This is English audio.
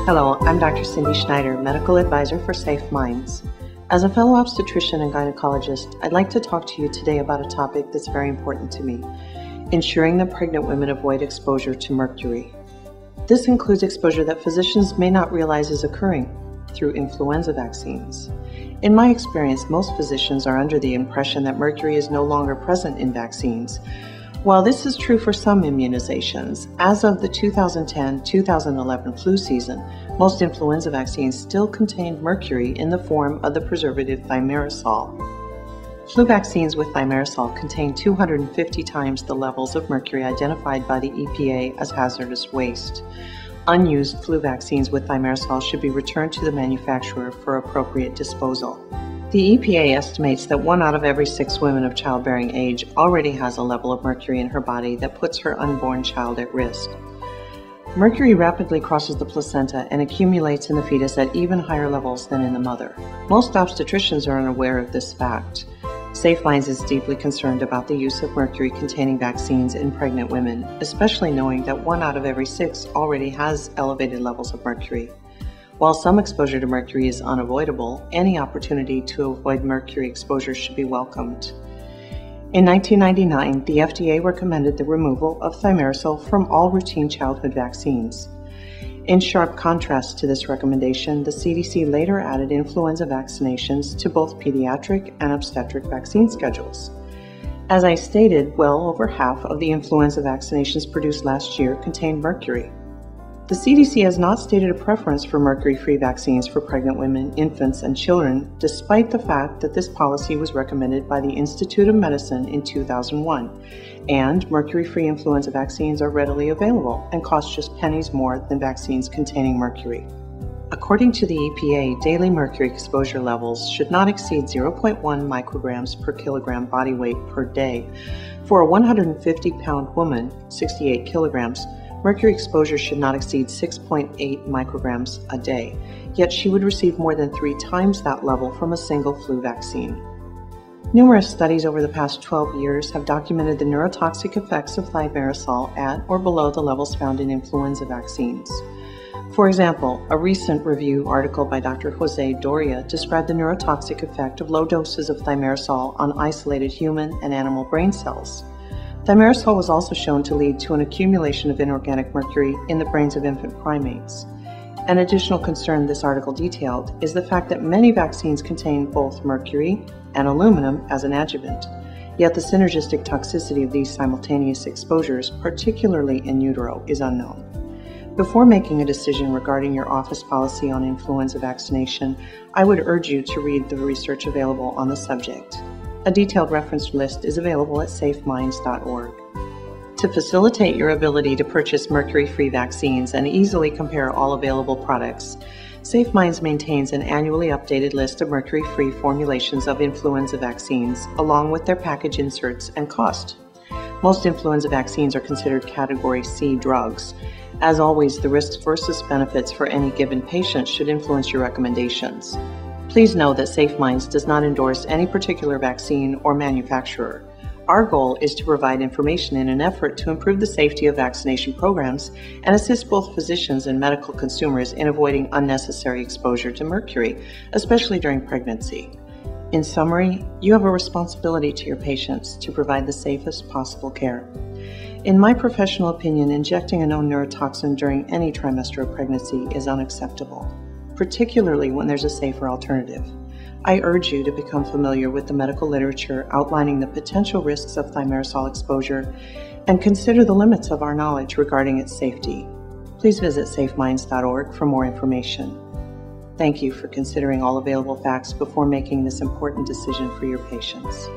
Hello, I'm Dr. Cindy Schneider, Medical Advisor for Safe Minds. As a fellow obstetrician and gynecologist, I'd like to talk to you today about a topic that's very important to me: ensuring that pregnant women avoid exposure to mercury. This includes exposure that physicians may not realize is occurring through influenza vaccines. In my experience, most physicians are under the impression that mercury is no longer present in vaccines. While this is true for some immunizations, as of the 2010-2011 flu season, most influenza vaccines still contained mercury in the form of the preservative thimerosal. Flu vaccines with thimerosal contain 250 times the levels of mercury identified by the EPA as hazardous waste. Unused flu vaccines with thimerosal should be returned to the manufacturer for appropriate disposal. The EPA estimates that 1 out of every 6 women of childbearing age already has a level of mercury in her body that puts her unborn child at risk. Mercury rapidly crosses the placenta and accumulates in the fetus at even higher levels than in the mother. Most obstetricians are unaware of this fact. Safe Minds is deeply concerned about the use of mercury-containing vaccines in pregnant women, especially knowing that 1 out of every 6 already has elevated levels of mercury. While some exposure to mercury is unavoidable, any opportunity to avoid mercury exposure should be welcomed. In 1999, the FDA recommended the removal of thimerosal from all routine childhood vaccines. In sharp contrast to this recommendation, the CDC later added influenza vaccinations to both pediatric and obstetric vaccine schedules. As I stated, well over half of the influenza vaccinations produced last year contained mercury. The CDC has not stated a preference for mercury-free vaccines for pregnant women, infants, and children, despite the fact that this policy was recommended by the Institute of Medicine in 2001, and mercury-free influenza vaccines are readily available and cost just pennies more than vaccines containing mercury. According to the EPA, daily mercury exposure levels should not exceed 0.1 micrograms per kilogram body weight per day. For a 150-pound woman, 68 kilograms, mercury exposure should not exceed 6.8 micrograms a day, yet she would receive more than 3 times that level from a single flu vaccine. Numerous studies over the past 12 years have documented the neurotoxic effects of thimerosal at or below the levels found in influenza vaccines. For example, a recent review article by Dr. Jose Doria described the neurotoxic effect of low doses of thimerosal on isolated human and animal brain cells. Thimerosal was also shown to lead to an accumulation of inorganic mercury in the brains of infant primates. An additional concern this article detailed is the fact that many vaccines contain both mercury and aluminum as an adjuvant, yet the synergistic toxicity of these simultaneous exposures, particularly in utero, is unknown. Before making a decision regarding your office policy on influenza vaccination, I would urge you to read the research available on the subject. A detailed reference list is available at safeminds.org. To facilitate your ability to purchase mercury-free vaccines and easily compare all available products, Safe Minds maintains an annually updated list of mercury-free formulations of influenza vaccines, along with their package inserts and cost. Most influenza vaccines are considered Category C drugs. As always, the risks versus benefits for any given patient should influence your recommendations. Please know that Safe Minds does not endorse any particular vaccine or manufacturer. Our goal is to provide information in an effort to improve the safety of vaccination programs and assist both physicians and medical consumers in avoiding unnecessary exposure to mercury, especially during pregnancy. In summary, you have a responsibility to your patients to provide the safest possible care. In my professional opinion, injecting a known neurotoxin during any trimester of pregnancy is unacceptable, particularly when there's a safer alternative. I urge you to become familiar with the medical literature outlining the potential risks of thimerosal exposure and consider the limits of our knowledge regarding its safety. Please visit safeminds.org for more information. Thank you for considering all available facts before making this important decision for your patients.